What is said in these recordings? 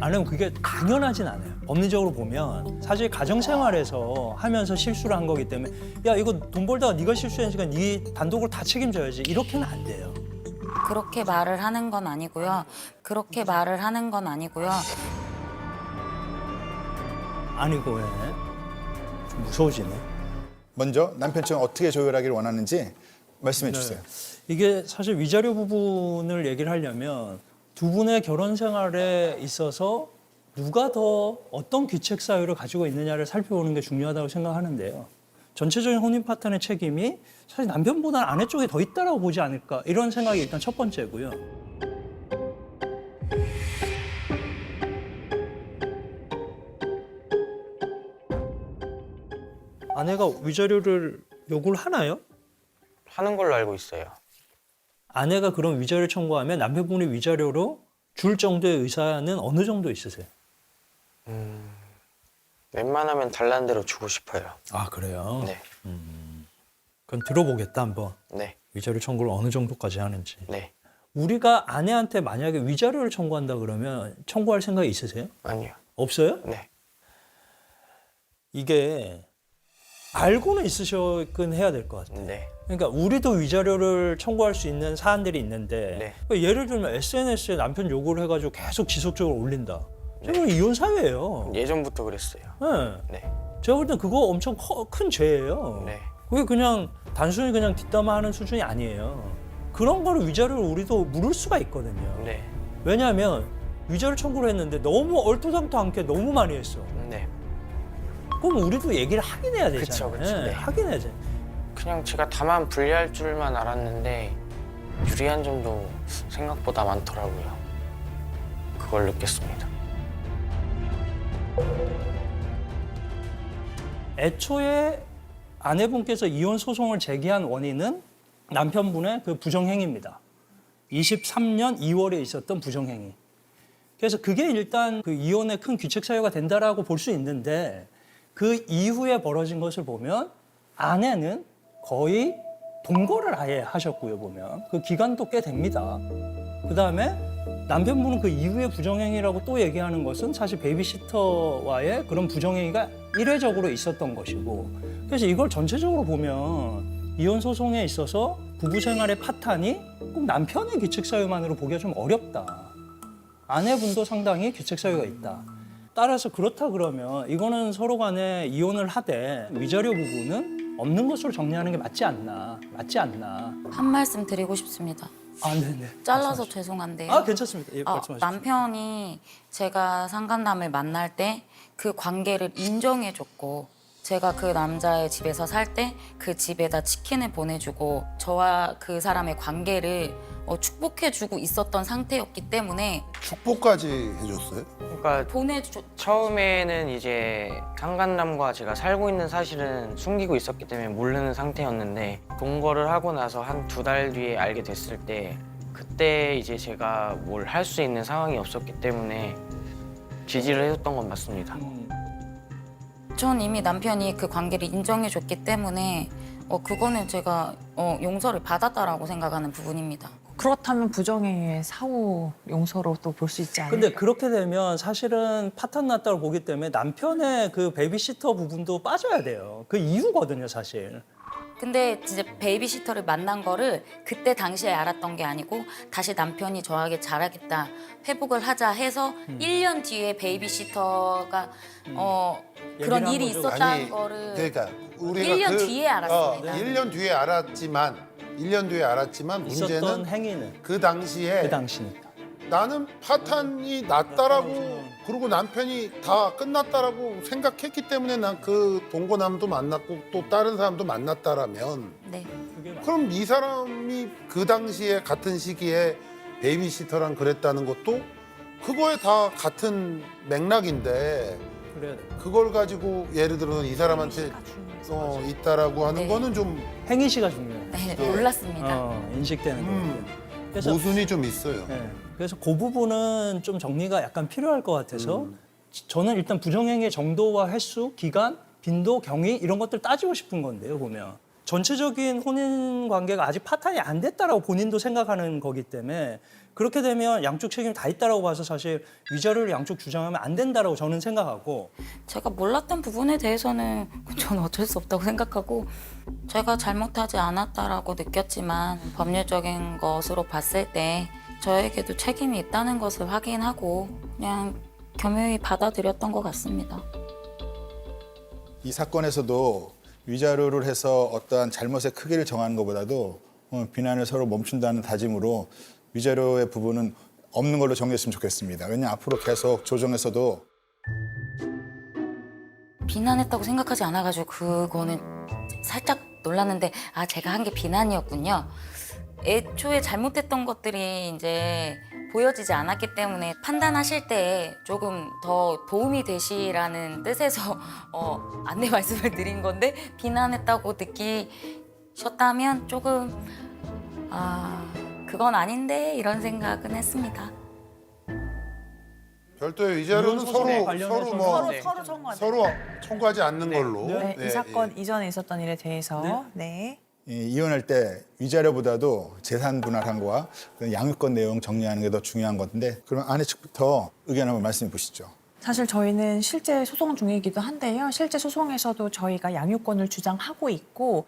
아니면 그게 당연하진 않아요. 법리적으로 보면 사실 가정생활에서 하면서 실수를 한 거기 때문에 야 이거 돈 벌다가 네가 실수했으니까 네 단독으로 다 책임져야지 이렇게는 안 돼요. 그렇게 말을 하는 건 아니고요. 그렇게 말을 하는 건 아니고요. 아니고 왜? 좀 무서워지네. 먼저 남편처럼 어떻게 조율하기를 원하는지 말씀해 주세요. 이게 사실 위자료 부분을 얘기를 하려면 두 분의 결혼 생활에 있어서 누가 더 어떤 귀책 사유를 가지고 있느냐를 살펴보는 게 중요하다고 생각하는데요. 전체적인 혼인 파탄의 책임이 사실 남편보다는 아내 쪽에 더 있다라고 보지 않을까 이런 생각이 일단 첫 번째고요. 아내가 위자료를 요구를 하나요? 하는 걸로 알고 있어요. 아내가 그런 위자료를 청구하면 남편분이 위자료로 줄 정도의 의사는 어느 정도 있으세요? 웬만하면 달라는 대로 주고 싶어요. 아 그래요? 네, 그럼 들어보겠다 한번. 네, 위자료 청구를 어느 정도까지 하는지. 네. 우리가 아내한테 만약에 위자료를 청구한다 그러면 청구할 생각이 있으세요? 아니요. 없어요? 네, 이게 알고는 있으셨긴 해야 될 것 같아요. 네, 그러니까 우리도 위자료를 청구할 수 있는 사안들이 있는데 네. 그러니까 예를 들면 SNS에 남편 요구를 해가지고 계속 지속적으로 올린다. 네. 저는 이혼 사유예요. 예전부터 그랬어요. 네. 네, 제가 볼 땐 그거 엄청 큰 죄예요. 네, 그게 그냥 단순히 그냥 뒷담화하는 수준이 아니에요. 그런 거를 위자료를 우리도 물을 수가 있거든요. 네, 왜냐하면 위자료 청구를 했는데 너무 얼토당토 않게 너무 많이 했어. 네. 그럼 우리도 얘기를 하긴 해야 되잖아요. 그쵸, 그쵸. 네. 하긴 해야지. 그냥 제가 다만 불리할 줄만 알았는데 유리한 점도 생각보다 많더라고요. 그걸 느꼈습니다. 애초에 아내분께서 이혼 소송을 제기한 원인은 남편분의 그 부정행위입니다. 23년 2월에 있었던 부정행위. 그래서 그게 일단 그 이혼의 큰 귀책 사유가 된다라고 볼 수 있는데 그 이후에 벌어진 것을 보면 아내는 거의 동거를 아예 하셨고요, 보면. 그 기간도 꽤 됩니다. 그다음에 남편분은 그 이후에 부정행위라고 또 얘기하는 것은 사실 베이비시터와의 그런 부정행위가 일회적으로 있었던 것이고 그래서 이걸 전체적으로 보면 이혼 소송에 있어서 부부 생활의 파탄이 꼭 남편의 귀책 사유만으로 보기가 좀 어렵다. 아내분도 상당히 귀책 사유가 있다. 따라서 그렇다 그러면 이거는 서로 간에 이혼을 하되 위자료 부분은 없는 것으로 정리하는 게 맞지 않나. 한 말씀 드리고 싶습니다. 아, 네네. 잘라서 말씀하시죠. 죄송한데요. 아, 괜찮습니다. 예, 말씀하시죠. 남편이 제가 상간남을 만날 때 그 관계를 인정해줬고 제가 그 남자의 집에서 살 때 그 집에다 치킨을 보내주고 저와 그 사람의 관계를 축복해주고 있었던 상태였기 때문에 축복까지 해줬어요? 그러니까 처음에는 이제 상간남과 제가 살고 있는 사실은 숨기고 있었기 때문에 모르는 상태였는데 동거를 하고 나서 한 2달 뒤에 알게 됐을 때 그때 이제 제가 뭘 할 수 있는 상황이 없었기 때문에 지지를 해줬던 건 맞습니다. 전 이미 남편이 그 관계를 인정해줬기 때문에 그거는 제가 용서를 받았다라고 생각하는 부분입니다. 그렇다면 부정행위의 사후 용서로 또 볼 수 있지 않을까? 근데 그렇게 되면 사실은 파탄 났다고 보기 때문에 남편의 그 베이비시터 부분도 빠져야 돼요. 그 이유거든요, 사실. 근데 진짜 베이비시터를 만난 거를 그때 당시에 알았던 게 아니고 다시 남편이 저에게 잘하겠다, 회복을 하자 해서 1년 뒤에 베이비시터가 그런 일이 거죠. 있었다는 거를 그러니까 우리가 1년 뒤에 알았습니다. 1년 뒤에 알았지만 1년 뒤에 알았지만 있었던 문제는 행위는 그 당시에 그 당시니까. 나는 파탄이 났다라고 그리고 남편이 다 끝났다라고 생각했기 때문에 난 그 동거남도 만났고 또 다른 사람도 만났다라면 네. 그게 맞- 그럼 이 사람이 그 당시에 같은 시기에 베이비시터랑 그랬다는 것도 그거에 다 같은 맥락인데 그래야 돼. 그걸 가지고 예를 들어서 이 사람한테 있다라고 하는 네. 거는 좀 행위시가 중요해요. 네, 몰랐습니다. 인식되는 거예요. 그래서 모순이 좀 있어요. 네. 그래서 그 부분은 좀 정리가 약간 필요할 것 같아서 저는 일단 부정행위의 정도와 횟수, 기간, 빈도, 경위 이런 것들 따지고 싶은 건데요, 보면. 전체적인 혼인 관계가 아직 파탄이 안 됐다라고 본인도 생각하는 거기 때문에 그렇게 되면 양쪽 책임이 다 있다라고 봐서 사실 위자료를 양쪽 주장하면 안 된다라고 저는 생각하고 제가 몰랐던 부분에 대해서는 저는 어쩔 수 없다고 생각하고 제가 잘못하지 않았다라고 느꼈지만 법률적인 것으로 봤을 때 저에게도 책임이 있다는 것을 확인하고 그냥 겸허히 받아들였던 것 같습니다. 이 사건에서도 위자료를 해서 어떠한 잘못의 크기를 정하는 것보다도 비난을 서로 멈춘다는 다짐으로 위자료의 부분은 없는 걸로 정리했으면 좋겠습니다. 왜냐하면 앞으로 계속 조정에서도 비난했다고 생각하지 않아가지고 그거는 살짝 놀랐는데 아 제가 한 게 비난이었군요. 애초에 잘못했던 것들이 이제 보여지지 않았기 때문에 판단하실 때 조금 더 도움이 되시라는 뜻에서 안내 말씀을 드린 건데 비난했다고 느끼셨다면 조금 그건 아닌데 이런 생각은 했습니다. 별도의 위자료는 이혼 소송에 관련해서는 서로 청구하지 않는 걸로. 네, 이 사건 이전에 있었던 일에 대해서 네. 이혼할 때 위자료보다도 재산 분할한 거와 양육권 내용 정리하는 게 더 중요한 건데 그럼 아내 측부터 의견 한번 말씀해 보시죠. 사실 저희는 실제 소송 중이기도 한데요. 실제 소송에서도 저희가 양육권을 주장하고 있고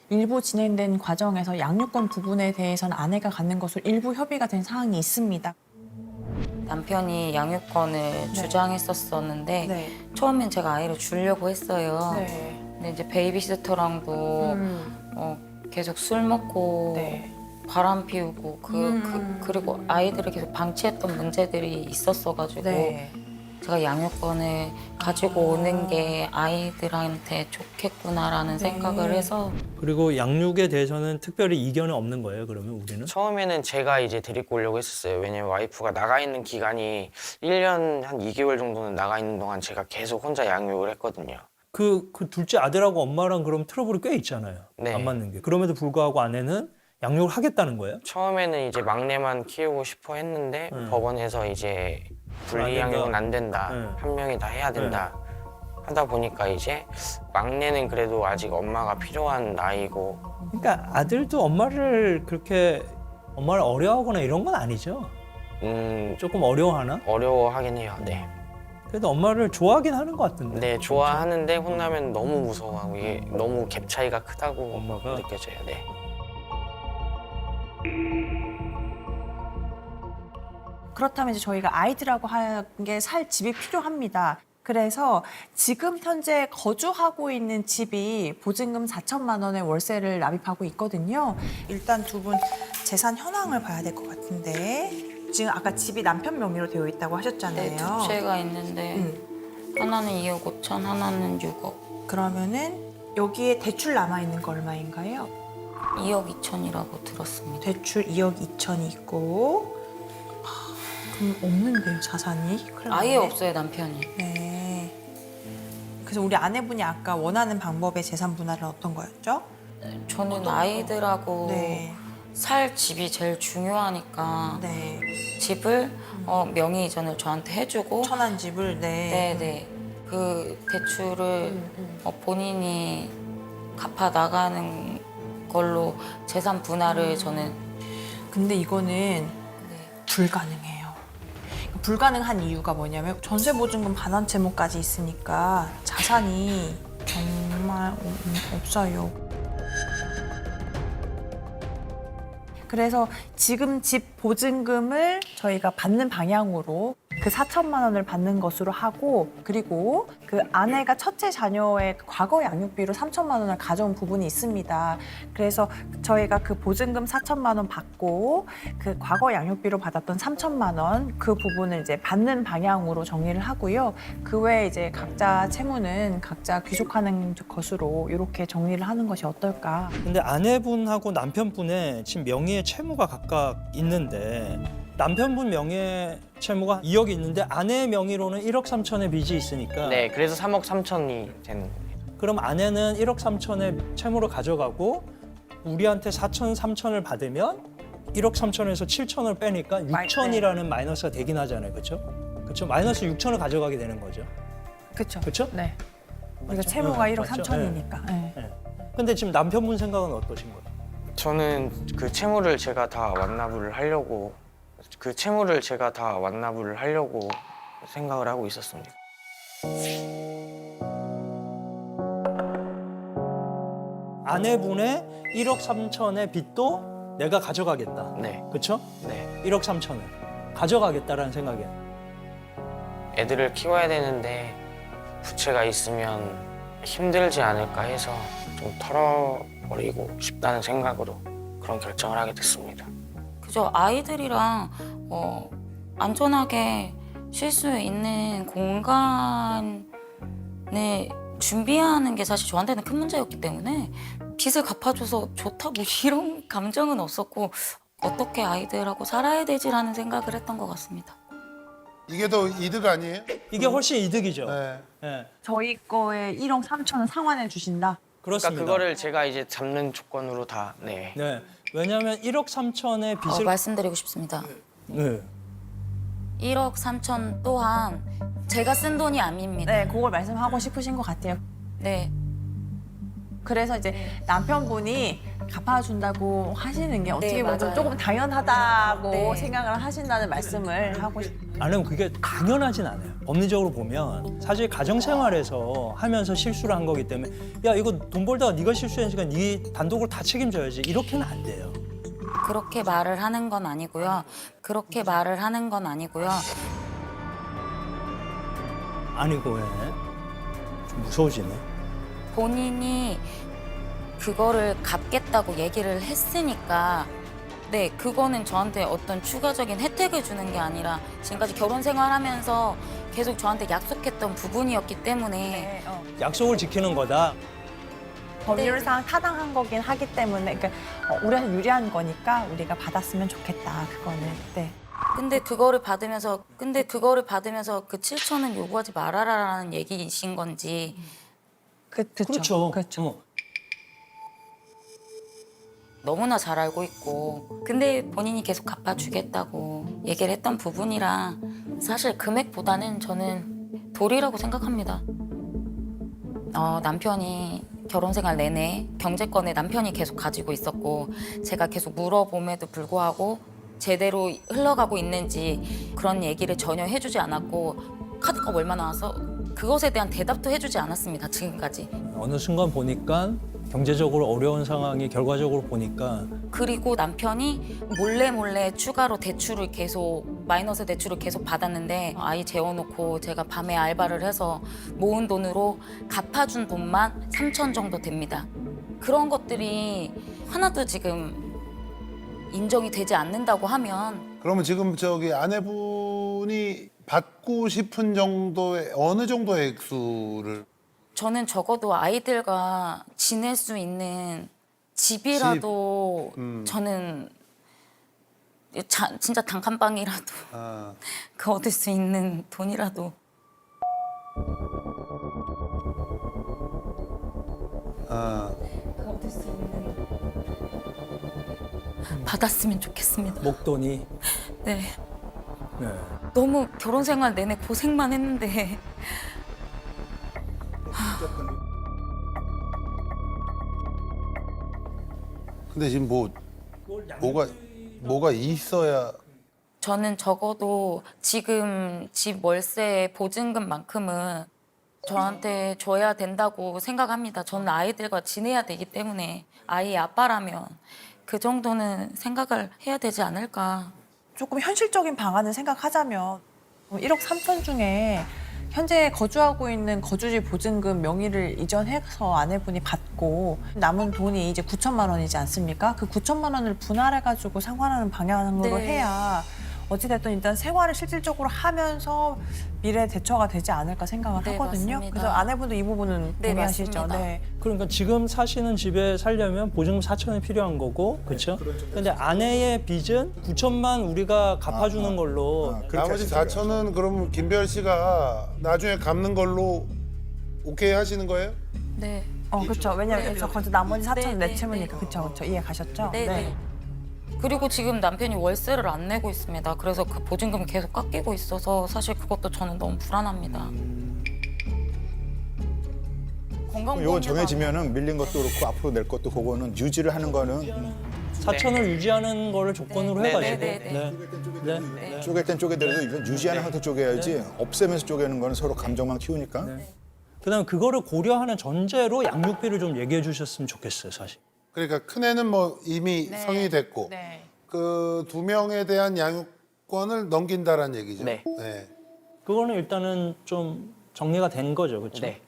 일부 진행된 과정에서 양육권 부분에 대해서는 아내가 갖는 것으로 일부 협의가 된 사항이 있습니다. 남편이 양육권을 주장했었었는데 네. 처음엔 제가 아이를 주려고 했어요. 네. 근데 이제 베이비시터랑도 계속 술 먹고 네. 바람 피우고 그리고 아이들을 계속 방치했던 문제들이 있었어가지고 네. 제가 양육권을 가지고 오는 게 아이들한테 좋겠구나라는 생각을 해서 그리고 양육에 대해서는 특별히 이견은 없는 거예요. 그러면 우리는 처음에는 제가 이제 데리고 오려고 했었어요. 왜냐면 와이프가 나가 있는 기간이 1년 한 2개월 정도는 나가 있는 동안 제가 계속 혼자 양육을 했거든요. 그 둘째 아들하고 엄마랑 그럼 트러블이 꽤 있잖아요. 네. 안 맞는 게. 그럼에도 불구하고 아내는 양육을 하겠다는 거예요? 처음에는 이제 막내만 키우고 싶어 했는데 법원에서 이제 분리양육은 안 된다. 한 명이 다 해야 된다. 하다 보니까 이제 막내는 그래도 아직 엄마가 필요한 나이고 그러니까 아들도 엄마를 어려워하거나 이런 건 아니죠. 조금 어려워하나? 어려워하긴 해요. 네. 그래도 엄마를 좋아하긴 하는 것 같은데. 네, 좋아하는데 혼나면 너무 무서워하고 이게 너무 갭 차이가 크다고 엄마가? 느껴져요. 네. 그렇다면 이제 저희가 아이들하고 한 게 살 집이 필요합니다. 그래서 지금 현재 거주하고 있는 집이 보증금 4천만 원의 월세를 납입하고 있거든요. 일단 두 분 재산 현황을 봐야 될 것 같은데 지금 아까 집이 남편 명의로 되어 있다고 하셨잖아요. 네, 두 채가 있는데 하나는 2억 5천, 하나는 6억. 그러면은 여기에 대출 남아 있는 거 얼마인가요? 2억 2천이라고 들었습니다. 대출 2억 2천이 있고 그럼 없는데요 자산이? 큰일 났네. 아예 없어요, 남편이. 네. 그래서 우리 아내분이 아까 원하는 방법의 재산 분할은 어떤 거였죠? 저는 아이들하고 네. 살 집이 제일 중요하니까 네. 집을 명의 이전을 저한테 해주고 천안 집을 네네 그 대출을 본인이 갚아 나가는 걸로 재산 분할을 저는 근데 이거는 네. 불가능해요. 불가능한 이유가 뭐냐면 전세 보증금 반환 채무까지 있으니까 자산이 정말 없어요. 그래서 지금 집 보증금을 저희가 받는 방향으로 그 4천만 원을 받는 것으로 하고 그리고 그 아내가 첫째 자녀의 과거 양육비로 3천만 원을 가져온 부분이 있습니다. 그래서 저희가 그 보증금 4천만 원 받고 그 과거 양육비로 받았던 3천만 원 그 부분을 이제 받는 방향으로 정리를 하고요. 그 외에 이제 각자 채무는 각자 귀속하는 것으로 이렇게 정리를 하는 것이 어떨까? 근데 아내분하고 남편분의 지금 명의의 채무가 각각 있는데 남편분 명의의 채무가 2억이 있는데 아내 명의로는 1억 3천의 빚이 있으니까 네, 그래서 3억 3천이 되는 거예요. 그럼 아내는 1억 3천의 채무를 가져가고 우리한테 4천, 3천을 받으면 1억 3천에서 7천을 빼니까 6천이라는 마이너스가 되긴 하잖아요. 그렇죠? 그렇죠? 마이너스 6천을 가져가게 되는 거죠. 그렇죠. 그렇죠? 네. 우리가 맞죠? 채무가 1억 맞죠? 3천이니까. 네. 네. 근데 지금 남편분 생각은 어떠신 거예요? 저는 그 채무를 제가 다 완납을 하려고 생각을 하고 있었습니다. 아내분의 1억 3천의 빚도 내가 가져가겠다. 네, 그렇죠? 네. 1억 3천을 가져가겠다라는 생각이에요. 애들을 키워야 되는데 부채가 있으면 힘들지 않을까 해서 좀 털어버리고 싶다는 생각으로 그런 결정을 하게 됐습니다. 그저 아이들이랑 안전하게 쉴 수 있는 공간을 준비하는 게 사실 저한테는 큰 문제였기 때문에 빚을 갚아줘서 좋다 뭐 이런 감정은 없었고 어떻게 아이들하고 살아야 되지라는 생각을 했던 것 같습니다. 이게 더 이득 아니에요? 이게 훨씬 이득이죠. 네. 네. 저희 거에 1억 3천은 상환해 주신다. 그렇습니다. 그러니까 그거를 제가 이제 잡는 조건으로 다 네. 네. 왜냐하면 1억 3천의 빚을 말씀드리고 싶습니다. 네. 1억 3천 또한 제가 쓴 돈이 아닙니다. 네, 그걸 말씀하고 싶으신 것 같아요. 네. 그래서 이제 남편분이 갚아준다고 하시는 게 어떻게 네, 보면 맞아요. 조금 당연하다고 네. 생각을 하신다는 말씀을 하고 싶어요. 아니면 그게 당연하진 않아요. 법리적으로 보면 사실 가정생활에서 하면서 실수를 한 거기 때문에 야 이거 돈 벌다가 네가 실수했으니까 네 단독으로 다 책임져야지 이렇게는 안 돼요. 그렇게 말을 하는 건 아니고요. 아니고 왜? 좀 무서워지네. 본인이 그거를 갚겠다고 얘기를 했으니까 네, 그거는 저한테 어떤 추가적인 혜택을 주는 게 아니라 지금까지 결혼 생활하면서 계속 저한테 약속했던 부분이었기 때문에 네, 약속을 지키는 거다. 법률상 타당한 거긴 하기 때문에 그러니까 우리한테 유리한 거니까 우리가 받았으면 좋겠다. 그거는. 네. 근데 그거를 받으면서 그 7천은 요구하지 말아라라는 얘기이신 건지 그렇죠. 그렇죠. 너무나 잘 알고 있고 근데 본인이 계속 갚아주겠다고 얘기를 했던 부분이라 사실 금액보다는 저는 도리라고 생각합니다. 남편이 결혼 생활 내내 경제권을 남편이 계속 가지고 있었고 제가 계속 물어봄에도 불구하고 제대로 흘러가고 있는지 그런 얘기를 전혀 해주지 않았고 카드값 얼마 나와서 그것에 대한 대답도 해주지 않았습니다. 지금까지. 어느 순간 보니까 경제적으로 어려운 상황이 결과적으로 보니까 그리고 남편이 몰래 추가로 대출을 계속 마이너스 대출을 계속 받았는데 아이 재워놓고 제가 밤에 알바를 해서 모은 돈으로 갚아준 돈만 3천 정도 됩니다. 그런 것들이 하나도 지금 인정이 되지 않는다고 하면 그러면 지금 저기 아내분이 받고 싶은 정도의 어느 정도의 액수를 저는 적어도 아이들과 지낼 수 있는 집이라도 저는 진짜 단칸방이라도 아, 그 얻을 수 있는 돈이라도 그 얻을 수 있는 받았으면 좋겠습니다. 목돈이 네. 네. 너무 결혼 생활 내내 고생만 했는데 근데 지금 뭐가 있어야 저는 적어도 지금 집 월세 보증금만큼은 저한테 줘야 된다고 생각합니다. 저는 아이들과 지내야 되기 때문에 아이의 아빠라면 그 정도는 생각을 해야 되지 않을까. 조금 현실적인 방안을 생각하자면 1억 3천 중에 현재 거주하고 있는 거주지 보증금 명의를 이전해서 아내분이 받고 남은 돈이 이제 9천만 원이지 않습니까? 그 9천만 원을 분할해가지고 상환하는 방향으로 네. 해야 어찌됐든 일단 생활을 실질적으로 하면서 미래 대처가 되지 않을까 생각을 네, 하거든요. 맞습니다. 그래서 아내분도 이 부분은 네, 동의하시죠? 맞습니다. 네. 그러니까 지금 사시는 집에 살려면 보증금 4천이 필요한 거고, 그렇죠? 근데 아내의 빚은 9천만 우리가 갚아주는 걸로. 그렇게 나머지 하시더라고요. 4천은 그럼 김별 씨가 나중에 갚는 걸로 오케이 하시는 거예요? 네. 그렇죠. 왜냐면 저 거기서 나머지 4천은 네, 내 네, 채무니까. 네. 그렇죠. 이해 가셨죠? 네, 네. 그리고 지금 남편이 월세를 안 내고 있습니다. 그래서 그 보증금이 계속 깎이고 있어서 사실 그것도 저는 너무 불안합니다. 건강보험료 이거 정해지면은 밀린 것도 그렇고 앞으로 낼 것도 그거는 유지를 하는 거는 4천을 유지하는 거를 조건으로 네, 해가지고. 네, 네, 네. 네. 쪼갤 땐 쪼개더라도 이건 유지하는 형태 쪼개야지 네. 없애면서 쪼개는 거는 서로 감정만 키우니까. 그다음 그거를 고려하는 전제로 양육비를 좀 얘기해 주셨으면 좋겠어요, 사실. 그러니까 큰애는 뭐 이미 네. 성인이 됐고 네. 그 2명에 대한 양육권을 넘긴다라는 얘기죠. 네. 그거는 일단은 좀 정리가 된 거죠, 그렇죠? 네.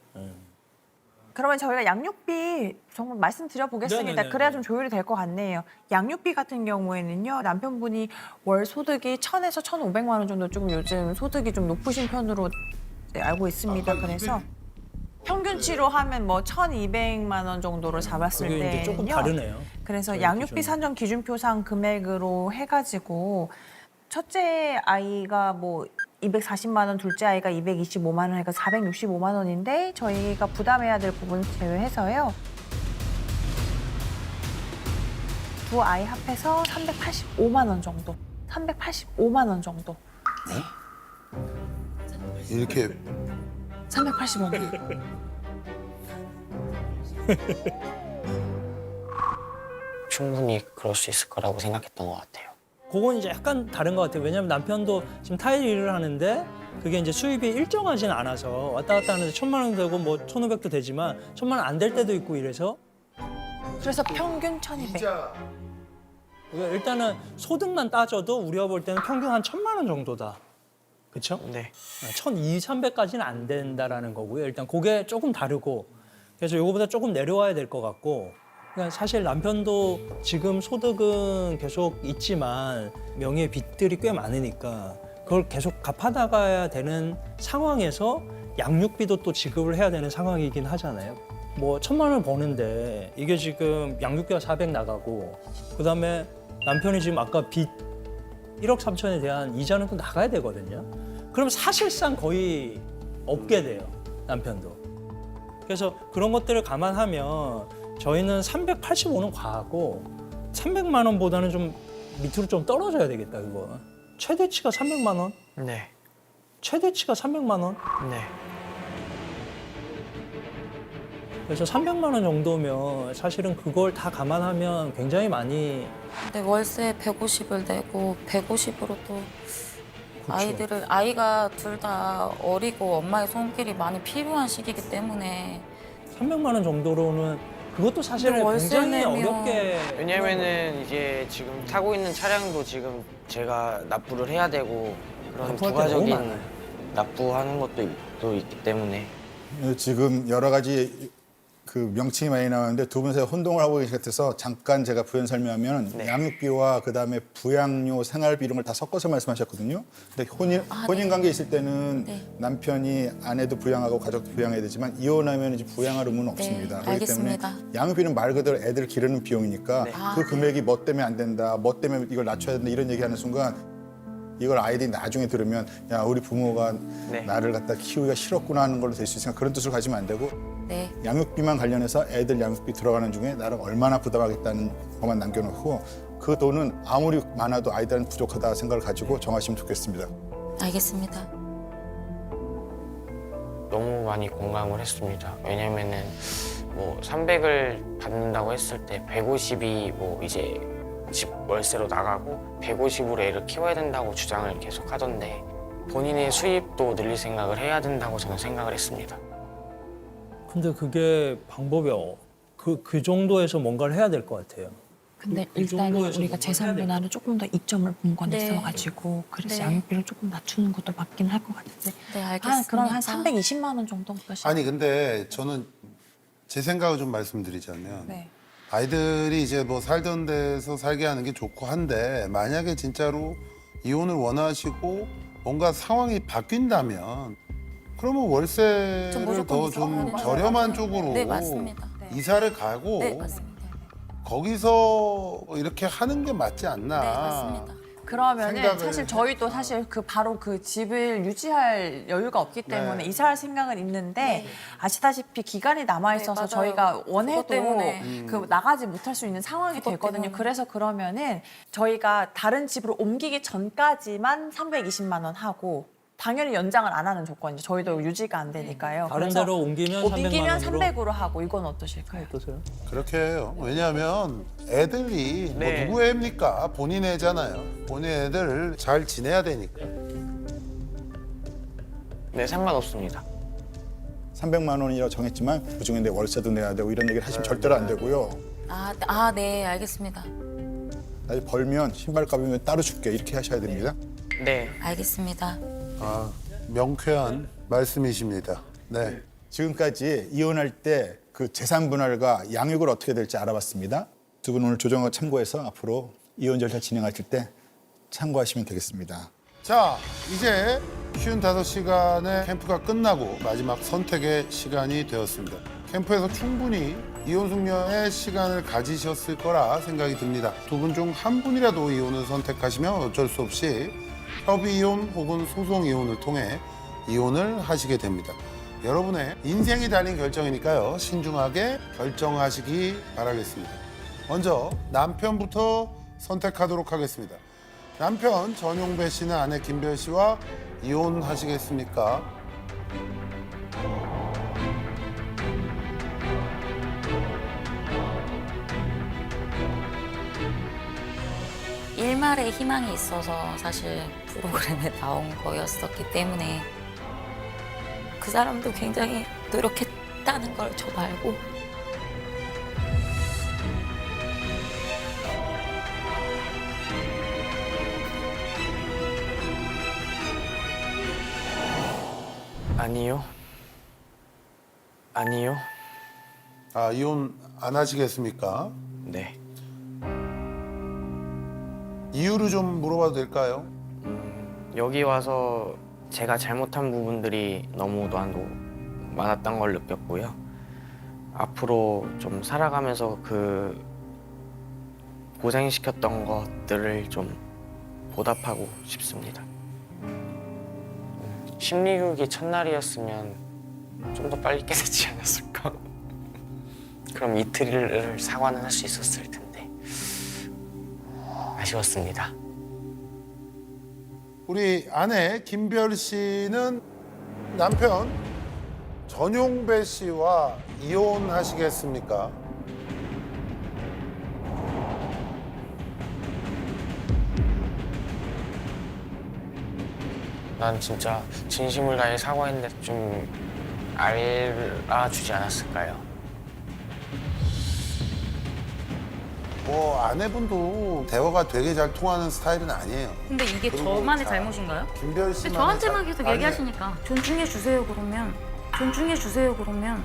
그러면 저희가 양육비 정말 말씀드려 보겠습니다. 네네네. 그래야 좀 조율이 될 것 같네요. 양육비 같은 경우에는요. 남편분이 월 소득이 1,000에서 1,500만 원 정도 조금 요즘 소득이 좀 높으신 편으로 알고 있습니다. 그래서 평균치로 하면 뭐 1,200만 원 정도로 잡았을 그게 이제 조금 때는요. 다르네요. 그래서 저희 양육비 기준은. 산정 기준표상 금액으로 해가지고 첫째 아이가 뭐 240만 원, 둘째 아이가 225만 원, 그러니까 465만 원인데 저희가 부담해야 될 부분 제외해서요. 두 아이 합해서 385만 원 정도. 385만 원 정도. 이렇게 385만 원. 충분히 그럴 수 있을 거라고 생각했던 것 같아요. 그건 이제 약간 다른 것 같아요. 왜냐하면 남편도 지금 타일 일을 하는데 그게 이제 수입이 일정하진 않아서 왔다 갔다 하는데 1,000만 원 되고 뭐 1,500도 되지만 1,000만 원 안 될 때도 있고 이래서 그래서 평균 1,200. 그러니까 일단은 소득만 따져도 우리가 볼 때는 평균 한 1,000만 원 정도다. 그렇죠? 네. 1,200, 300까지는 안 된다라는 거고요. 일단 그게 조금 다르고 그래서 요거보다 조금 내려와야 될 것 같고 그러니까 사실 남편도 지금 소득은 계속 있지만 명의의 빚들이 꽤 많으니까 그걸 계속 갚아나가야 되는 상황에서 양육비도 또 지급을 해야 되는 상황이긴 하잖아요. 뭐 1,000만 원을 버는데 이게 지금 양육비가 400 나가고 그다음에 남편이 지금 아까 빚 1억 3천에 대한 이자는 또 나가야 되거든요. 그럼 사실상 거의 없게 돼요, 남편도. 그래서 그런 것들을 감안하면 저희는 385는 과하고 300만 원보다는 좀 밑으로 좀 떨어져야 되겠다, 그거. 최대치가 300만 원? 네. 최대치가 300만 원? 네. 그래서 300만 원 정도면 사실은 그걸 다 감안하면 굉장히 많이 근데 월세 150을 내고 150으로 또 아이가 둘 다 어리고 엄마의 손길이 많이 필요한 시기이기 때문에 300만 원 정도로는 그것도 사실은 근데 월세 굉장히 내면 어렵게 왜냐면은 이제 지금 타고 있는 차량도 지금 제가 납부를 해야 되고 그런 납부할 게 너무 부가적인 많아요. 납부하는 것도 또 있기 때문에 지금 여러 가지 그 명칭이 많이 나오는데 두 분이서 혼동을 하고 계신 것 같아서 잠깐 제가 부연 설명하면 네. 양육비와 그다음에 부양료, 생활비 이런 걸 다 섞어서 말씀하셨거든요. 근데 혼인 관계 있을 때는 네. 남편이 아내도 부양하고 가족도 부양해야 되지만 이혼하면 이제 부양할 의무는 없습니다. 그렇기 알겠습니다. 때문에 양육비는 말 그대로 애들 기르는 비용이니까 네. 그 금액이 뭐 때문에 안 된다, 뭐 때문에 이걸 낮춰야 된다 이런 얘기하는 순간 이걸 아이들이 나중에 들으면 야 우리 부모가 네. 나를 갖다 키우기가 싫었구나 하는 걸로 될 수 있으니까 그런 뜻으로 가지면 안 되고 네. 양육비만 관련해서 애들 양육비 들어가는 중에 나를 얼마나 부담하겠다는 것만 남겨놓고 그 돈은 아무리 많아도 아이들은 부족하다 생각을 가지고 정하시면 좋겠습니다. 알겠습니다. 너무 많이 공감을 했습니다. 왜냐면은 뭐 300을 받는다고 했을 때 150이 뭐 이제 집 월세로 나가고 150으로 애를 키워야 된다고 주장을 계속 하던데 본인의 수입도 늘릴 생각을 해야 된다고 저는 생각을 했습니다. 근데 그게 방법이 그 정도에서 뭔가를 해야 될 것 같아요. 근데 그 일단은 정도에서 우리가 뭔가 재산 해야 분할을 조금 더 이점을 본 건 네. 있어가지고 그래서 네. 양육비를 조금 낮추는 것도 맞긴 할 것 같은데 네, 알겠습니다. 그럼 한 320만 원 정도 어떠실까요? 아니 근데 저는 제 생각을 좀 말씀드리자면 네. 아이들이 이제 뭐 살던 데서 살게 하는 게 좋고 한데 만약에 진짜로 이혼을 원하시고 뭔가 상황이 바뀐다면 그러면 좀 월세를 무조건 더 이사 좀 가야 저렴한 되죠. 쪽으로 네, 맞습니다. 이사를 가고 네, 맞습니다. 거기서 이렇게 하는 게 맞지 않나. 네, 맞습니다. 그러면은 생각을 사실 저희도 사실 그 바로 그 집을 유지할 여유가 없기 때문에 네. 이사할 생각은 있는데 아시다시피 기간이 남아 있어서 네, 맞아요. 저희가 그것 원해도 때문에. 그 나가지 못할 수 있는 상황이 그것 되거든요. 때문에. 그래서 그러면은 저희가 다른 집으로 옮기기 전까지만 320만 원 하고 당연히 연장을 안 하는 조건이죠. 저희도 유지가 안 되니까요. 다른 그래서 데로 옮기면 300만 옮기면 원으로 300으로 하고 이건 어떠실까요? 어떠세요? 그렇게 해요. 왜냐하면 애들이 네. 뭐 누구 애입니까? 본인 애잖아요. 본인 애들 잘 지내야 되니까. 네, 상관없습니다. 300만 원이라고 정했지만 그중에 내 월세도 내야 되고 이런 얘기를 하시면 절대로 안 되고요. 네, 알겠습니다. 나중에 벌면 신발값이면 따로 줄게 이렇게 하셔야 됩니다. 네. 알겠습니다. 아, 명쾌한 말씀이십니다. 네. 지금까지 이혼할 때 그 재산 분할과 양육을 어떻게 될지 알아봤습니다. 두 분 오늘 조정을 참고해서 앞으로 이혼 절차 진행하실 때 참고하시면 되겠습니다. 자, 이제 55시간의 캠프가 끝나고 마지막 선택의 시간이 되었습니다. 캠프에서 충분히 이혼 숙녀의 시간을 가지셨을 거라 생각이 듭니다. 두 분 중 한 분이라도 이혼을 선택하시면 어쩔 수 없이 협의 이혼 혹은 소송 이혼을 통해 이혼을 하시게 됩니다. 여러분의 인생이 달린 결정이니까요. 신중하게 결정하시기 바라겠습니다. 먼저 남편부터 선택하도록 하겠습니다. 남편 전용배 씨는 아내 김별 씨와 이혼하시겠습니까? 일말의 희망이 있어서 사실 프로그램에 나온 거였었기 때문에 그 사람도 굉장히 노력했다는 걸 저도 알고 아니요. 아니요. 아, 이혼 안 하시겠습니까? 네. 이유를 좀 물어봐도 될까요? 여기 와서 제가 잘못한 부분들이 너무도 많았던 걸 느꼈고요. 앞으로 좀 살아가면서 그 고생시켰던 것들을 좀 보답하고 싶습니다. 심리교육이 첫날이었으면 좀 더 빨리 깨닫지 않았을까? 그럼 이틀을 사과는 할 수 있었을 텐데 아쉬웠습니다. 우리 아내 김별 씨는 남편 전용배 씨와 이혼하시겠습니까? 난 진짜 진심을 다해 사과했는데 좀 알아주지 않았을까요? 뭐 아내분도 대화가 되게 잘 통하는 스타일은 아니에요. 근데 이게 그리고 저만의 자, 잘못인가요? 김별 근데 씨만 저한테만 계속 얘기하시니까 존중해 주세요 그러면 존중해 주세요 그러면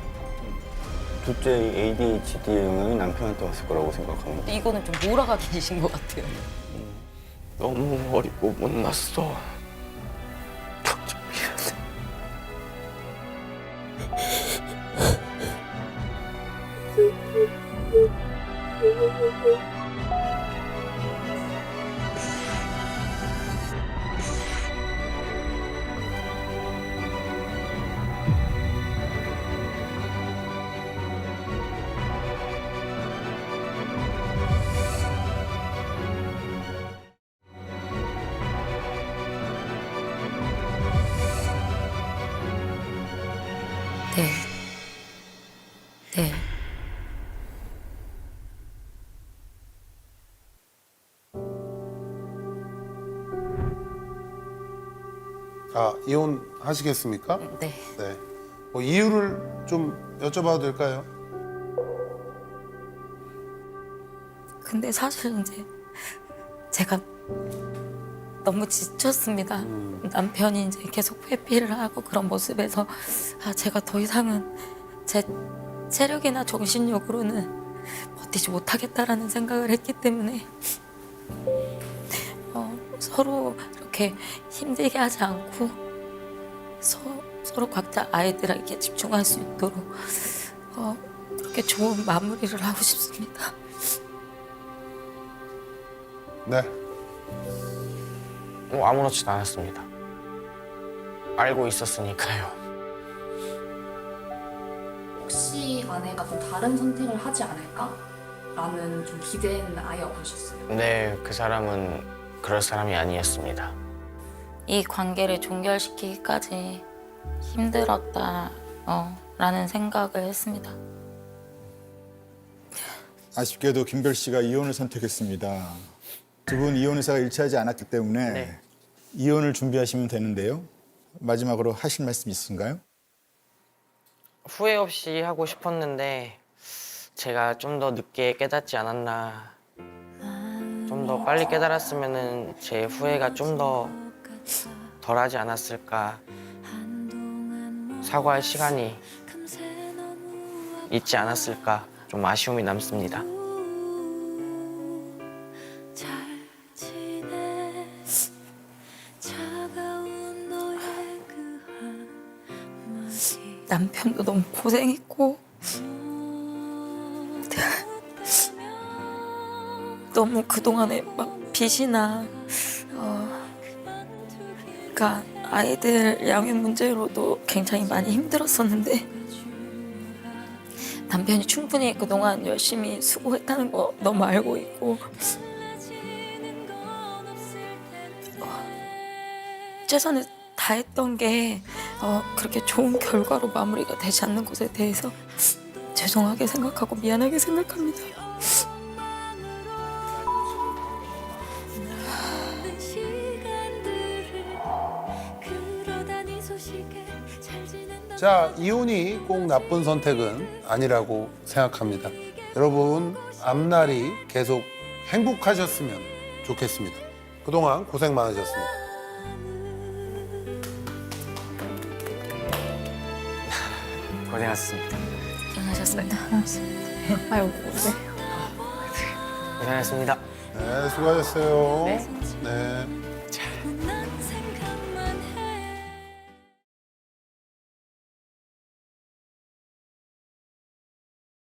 둘째 ADHD의 영향이 남편한테 왔을 거라고 생각합니다. 이거는 좀 몰아가기이신 것 같아요. 너무 어리고 못났어. 네. 네. 아, 이혼하시겠습니까? 네. 네. 뭐 이유를 좀 여쭤봐도 될까요? 근데 사실 이제 제가 너무 지쳤습니다. 남편이 이제 계속 회피를 하고 그런 모습에서 제가 더 이상은 제 체력이나 정신력으로는 버티지 못하겠다라는 생각을 했기 때문에 서로 이렇게 힘들게 하지 않고 서로 각자 아이들에게 집중할 수 있도록 그렇게 좋은 마무리를 하고 싶습니다. 네. 아무렇지도 않았습니다. 알고 있었으니까요. 혹시 아내가 좀 다른 선택을 하지 않을까? 라는 좀 기대는 아예 없으셨어요. 근데 그 사람은 그럴 사람이 아니었습니다. 이 관계를 종결시키기까지 힘들었다 라는 생각을 했습니다. 아쉽게도 김별 씨가 이혼을 선택했습니다. 두 분 이혼 의사가 일치하지 않았기 때문에 네. 이혼을 준비하시면 되는데요. 마지막으로 하실 말씀 있으신가요? 후회 없이 하고 싶었는데 제가 좀 더 늦게 깨닫지 않았나. 좀 더 빨리 깨달았으면은 제 후회가 좀 더 덜하지 않았을까. 사과할 시간이 있지 않았을까. 좀 아쉬움이 남습니다. 남편도 너무 고생했고 너무 그동안에 막 빚이나 그러니까 아이들 양육 문제로도 굉장히 많이 힘들었었는데 남편이 충분히 그동안 열심히 수고했다는 거 너무 알고 있고 최선을 다했던 게 그렇게 좋은 결과로 마무리가 되지 않는 것에 대해서 죄송하게 생각하고 미안하게 생각합니다. 자, 이혼이 꼭 나쁜 선택은 아니라고 생각합니다. 여러분, 앞날이 계속 행복하셨으면 좋겠습니다. 그동안 고생 많으셨습니다. 고생하셨습니다. 고생하셨습니다. 아유, 네. 고생하셨습니다. 네, 수고하셨어요. 네. 네.